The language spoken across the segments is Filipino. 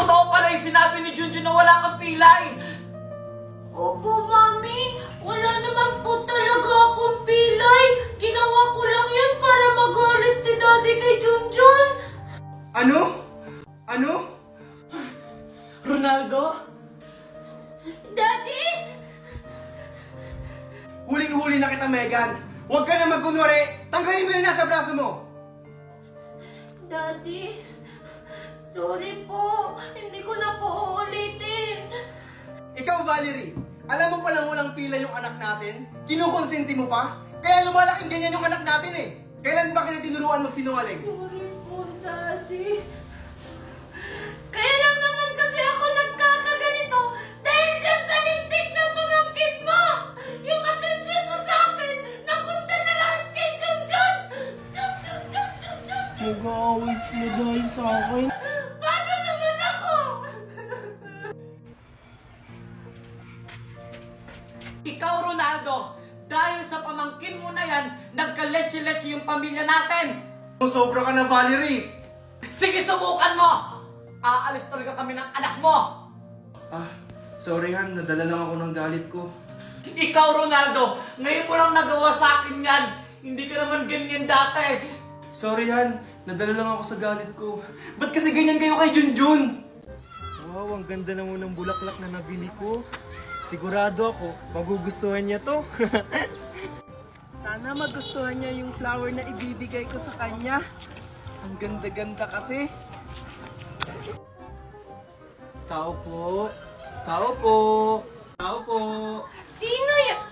Totoo pala yung sinabi ni Junjun na wala kang pilay. Opo, Mami. Wala naman po talaga akong pilay. Ginawa ko lang yan para magalit si Daddy kay Junjun. Ano? Ano? Ronaldo? Daddy! Huling-huli na kita, Megan. Huwag ka na magkunwari. Tanggalin mo yun nasa braso mo. Daddy, sorry po. Hindi ko na po uulitin. Ikaw, Valerie, alam mo palang walang pila yung anak natin? Kinukonsinti mo pa? Kaya lumalaking ganyan yung anak natin eh. Kailan ba kita tinuruan magsinungaling? Sorry po, Daddy. Kaya lang naman kasi ako nagkakaganito dahil dyan sa lintik ng pamangkin mo. Yung atensyon mo sa akin, napunta na lahat kay Junjun. Junjun. Nag-aaway sila dahil sa akin. Paano naman ako? Ikaw, Ronaldo, dahil sa pamangkin mo na yan, nagka-leche-leche yung pamilya natin. Sobra ka na, Valerie. Sige, subukan mo! Aalis talaga kami ng anak mo! Sorry Han, nadala lang ako ng galit ko. Ikaw, Ronaldo, ngayon mo lang nagawa sa akin yan. Hindi ka naman ganyan dati. Sorry Han, nadala lang ako sa galit ko. Ba't kasi ganyan kayo kay Junjun? Wow, ang ganda naman ng bulaklak na nabili ko. Sigurado ako, magugustuhan niya to. Sana magustuhan niya yung flower na ibibigay ko sa kanya. Ang ganda-ganda kasi. Tao po. Tao po. Tao po. Sino yan?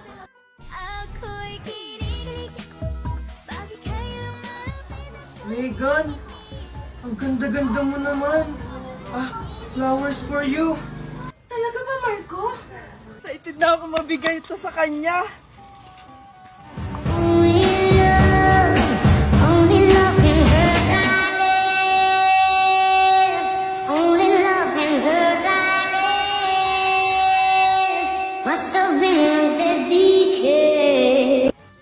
Megan, ang ganda-ganda mo naman. Flowers for you. Talaga ba, Marco? Excited na ako mabigay ito sa kanya.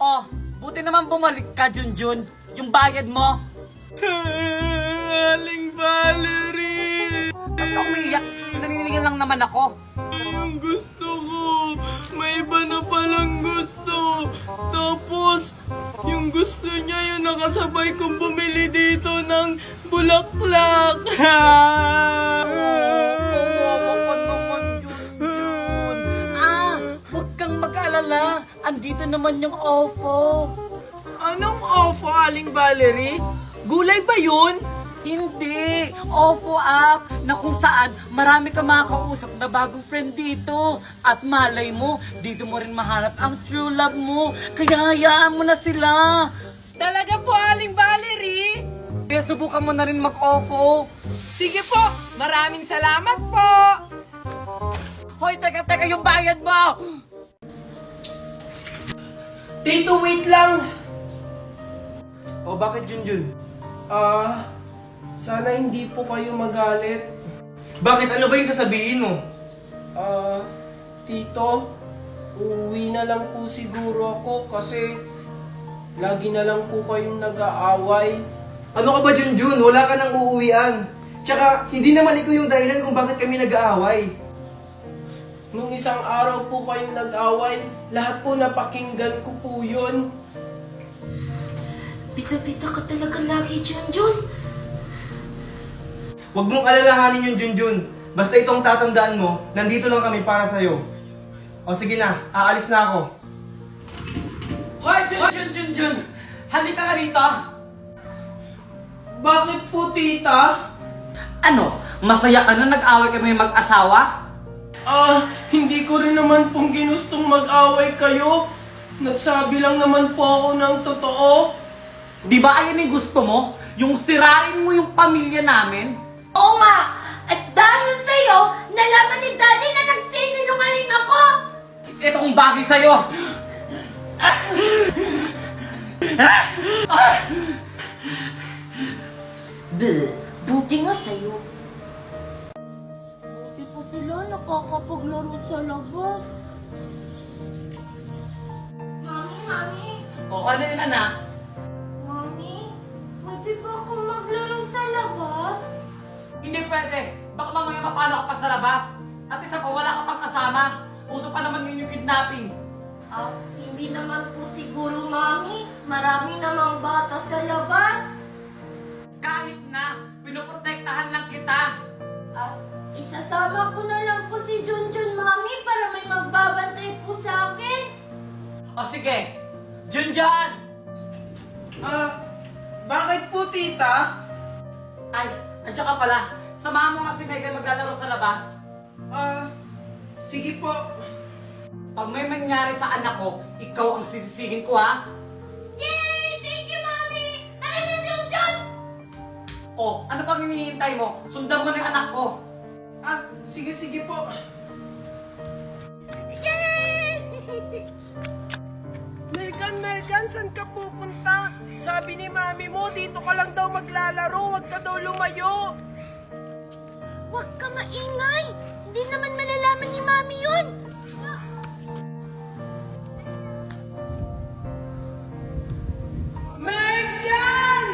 Oh, buti naman bumalik ka, Junjun. Yung bayad mo. Aling Valerie! Ba't ka umiyak? Naninigan lang naman ako. Yung gusto ko, may iba na palang gusto. Tapos, yung gusto niya yung nakasabay kong bumili dito ng bulaklak. Kawawa ka naman, Junjun. Huwag kang mag-alala. Andito naman yung ofo. Anong ofo, Aling Valerie? Gulay ba yun? Hindi! OFO app na kung saan marami ka makakausap na bagong friend dito. At malay mo, dito mo rin mahanap ang true love mo. Kaya hayaan mo na sila. Talaga po, Aling Valerie? Kaya subukan mo na rin mag-OFO. Sige po, maraming salamat po. Hoy, teka, yung bayad mo! Tito, wait lang. O bakit Junjun? Sana hindi po kayo magalit. Bakit? Ano ba yung sasabihin mo? Tito, uuwi na lang po siguro ako kasi lagi na lang po kayong nag-aaway. Ano ka ba Junjun? Wala ka nang uuwian. Tsaka, hindi naman ikaw yung dahilan kung bakit kami nag-aaway. Nung isang araw po kayong nag-away, lahat po napakinggan ko po yun. Bita-bita ka talaga lagi, Junjun. Huwag mong alalahanin yung Junjun. Basta itong tatandaan mo, nandito lang kami para sa'yo. O sige na, aalis na ako. Hoy, Junjun! Halika ka rito! Bakit po, tita? Ano? Masaya ka na nag-away kami mag-asawa? Hindi ko rin naman pong ginustong mag-away kayo. Nagsabi lang naman po ako ng totoo. Di ba ayun yung gusto mo? Yung sirain mo yung pamilya namin? Oo nga! At dahil sa'yo, nalaman ni Daddy na nagsisinungaling ako! Itong bagay sa'yo! Buti nga sa'yo. Buti pa sila nakakapaglaro sa labas. Mami! O, ano yun, anak? Mami, pwede ba ako maglaro sa labas? Hindi pwede. Baka mamaya makapalo ka pa sa labas. At isa pa, wala ka pang kasama. Uso pa naman yun yung kidnapping. Hindi naman po siguro, Mami. Marami namang bata sa labas. Kahit na, pinoprotektahan lang kita. Isasama ko na lang po si Junjun, Mami, para may magbabantay po sa akin. O sige, Junjun! Bakit po, tita? Ay, andiyan ka pala. Samahan mo nga si Megan maglalaro sa labas. Sige po. Pag may mangyari sa anak ko, ikaw ang sisisihin ko, ha? Yay! Thank you, Mami! Tara na, Junjun! O, ano pang hinihintay mo? Sundan mo na yung anak ko. Sige po. Yay! Megan, saan ka pupunta? Sabi ni mami mo, dito ka lang daw maglalaro, huwag ka daw lumayo. Huwag ka maingay! Hindi naman malalaman ni Mami yun! Megan!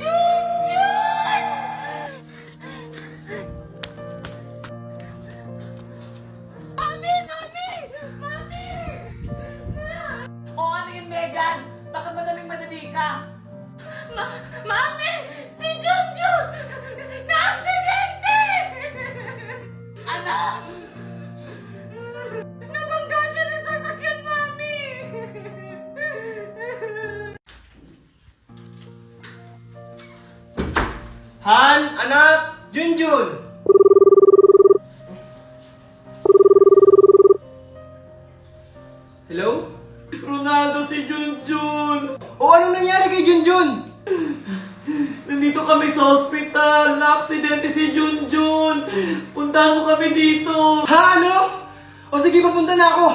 Junjun! Mami! Mami! Mami! O, ano yun, Megan? Bakit madaling-madali ka? Mami! Si Junjun! Na-aksidente! Ano? Nabangga siya ng sasakyan, Mami! Han, anak, Junjun. Hello? Ronaldo, si Junjun! O anong nangyari kay Junjun? Nandito kami sa ospital, na-aksidente si Junjun! Puntahan mo kami dito! Ha, ano? O sige, papunta na ako.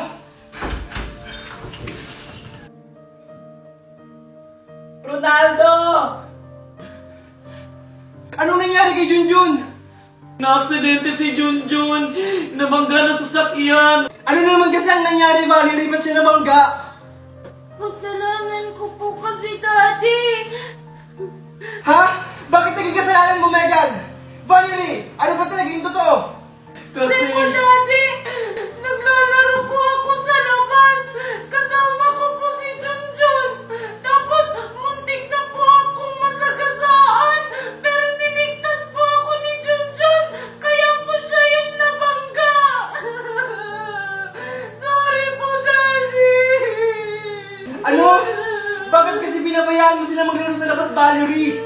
Ronaldo! Anong nangyari kay Junjun? Na-aksidente si Junjun! Nabangga ng sasakyan! Ano na naman kasi ang nangyari, Valerie? Ba't siya nabangga? Kasalanan ko po kasi, Daddy! Ha? Bakit naging kasalanan mo, Megan? Valerie, ano ba talaga yung totoo? Kasi... Kasi po, Daddy! Naglalaro po ako sa labas! Kasama ko po si Junjun! Tapos, muntik na po akong masagasaan! Pero niligtas po ako ni Junjun! Kaya po siya yung nabangga! Sorry po, Daddy! Ano? Bakit kasi binabayaan mo sila maglaro sa labas, Valerie?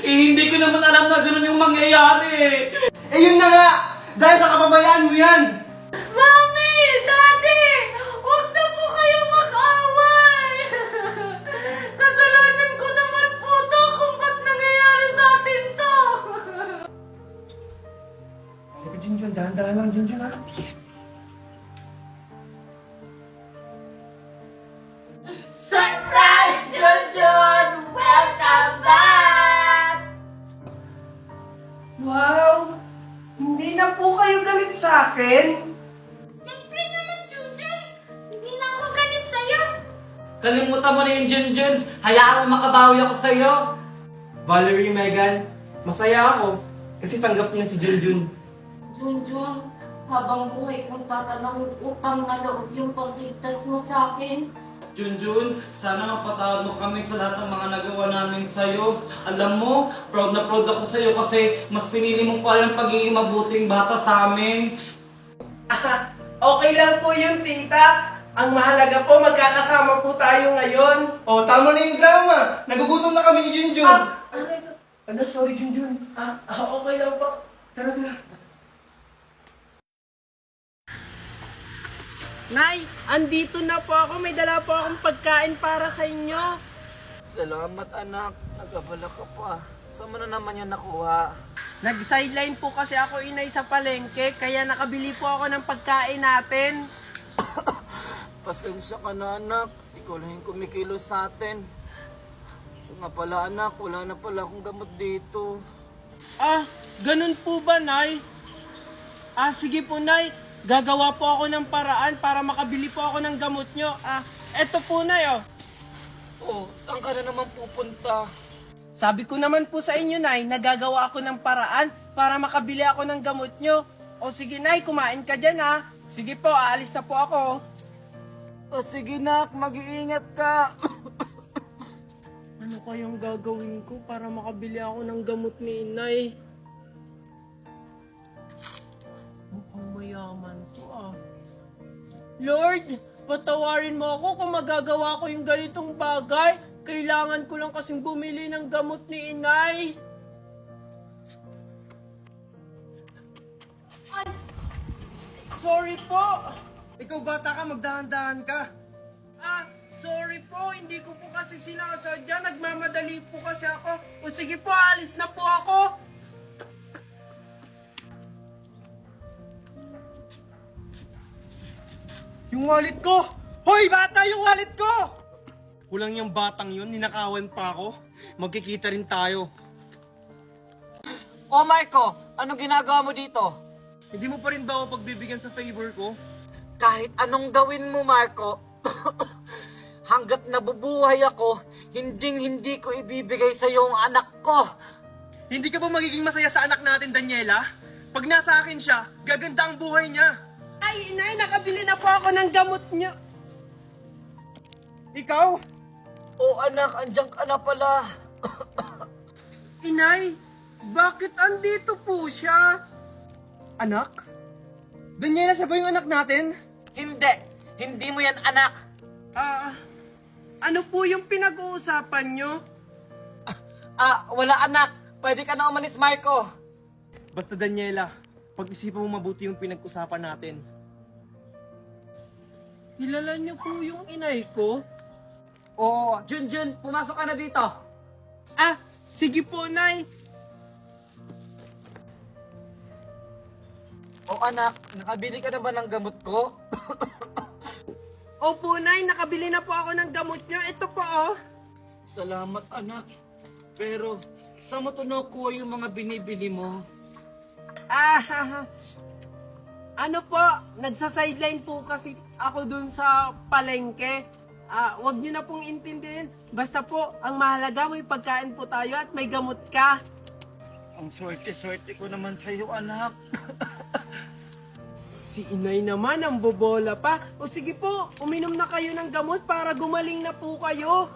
hindi ko naman alam na ganun yung mangyayari! Eh yun na nga! Dahil sa kapabayaan mo yan! Mami! Daddy! Huwag na po kayo mag-away! Kasalanan ko naman po to kung ba't nangyayari sa atin to! Junjun, dahan-dahan lang, Junjun, ha? Surprise, Junjun! Welcome back! Wow! Hindi na po kayo galit sa akin? Siyempre naman, Junjun! Hindi na ako galit sa'yo! Kalimutan mo na yung Junjun. Hayaan mo makabawi ako sa'yo. Valerie, Megan, masaya ako kasi tanggap niya si Junjun. Junjun, habang buhay kong tatanong utang na loob yung pagligtas mo sa akin. Junjun, sana mapatawad mo kami sa lahat ng mga nagawa namin sa'yo. Alam mo, proud na proud ako sa'yo kasi mas pinili mo pa rin pagiging mabuting bata sa amin. Okay lang po yun, tita. Ang mahalaga po, magkakasama po tayo ngayon. Oh, tama na yung drama. Nagugutom na kami ni Junjun. Ano, sorry, Junjun. Okay lang po. Tara, tara. Nay, andito na po ako. May dala po akong pagkain para sa inyo. Salamat anak, nagabala ka pa. Saan mo na naman yan nakuha? Nag-sideline po kasi ako inay sa palengke, kaya nakabili po ako ng pagkain natin. Pasensya ka na anak, ikaw lang yung kumikilos sa atin. Kung nga pala anak, wala na pala akong gamot dito. Ganun po ba, Nay? Sige po, Nay. Gagawa po ako ng paraan para makabili po ako ng gamot nyo. Eto po, Nay, oh. Oh, saan ka na naman pupunta? Sabi ko naman po sa inyo, Nay, nagagawa ako ng paraan para makabili ako ng gamot nyo. O sige, Nay, kumain ka dyan, ha. Sige po, aalis na po ako. O sige nak, mag-iingat ka. Ano kayang gagawin ko para makabili ako ng gamot ni Inay? Mukhang mayaman to, Lord, patawarin mo ako kung magagawa ko yung ganitong bagay. Kailangan ko lang kasing bumili ng gamot ni Inay. Ay! Sorry po! Ikaw bata ka, magdahan-dahan ka. Sorry po, hindi ko po kasi sinasadya. Nagmamadali po kasi ako. O sige po, alis na po ako. Yung wallet ko! Hoy, bata, yung wallet ko! Kulang yung batang yun, ninakawan pa ako. Magkikita rin tayo. O Marco, anong ginagawa mo dito? Hindi mo pa rin ba ako pagbibigyan sa favor ko? Kahit anong gawin mo, Marco, hanggat nabubuhay ako, hindi ko ibibigay sa iyo ang anak ko. Hindi ka ba magiging masaya sa anak natin, Daniela? Pag nasa akin siya, gaganda ang buhay niya. Ay, Inay, nakabili na po ako ng gamot niyo. Ikaw? O anak, andiyan ka na pala. Inay, bakit andito po siya? Anak? Daniela, siya ba yung anak natin? Hindi mo yan anak. Ano po yung pinag-uusapan nyo? Wala anak. Pwede ka na umalis, Marco. Basta Daniela, pag-isipan mo mabuti yung pinag-usapan natin. Kilala niyo po yung inay ko? Oo, Junjun, pumasok ka na dito. Sige po, Nay. O anak, nakabili ka na ba ng gamot ko? Opo, Nay, nakabili na po ako ng gamot niyo. Ito po, oh. Salamat anak. Pero, saan mo to nakuha yung mga binibili mo? Ano po, nagsa-sideline po kasi ako dun sa palengke. Wag niyo na pong intindihin. Basta po, ang mahalaga may pagkain po tayo at may gamot ka. Ang swerte-swerte ko naman sa iyo, anak. Si Inay naman, ang bobola pa. O sige po, uminom na kayo ng gamot para gumaling na po kayo.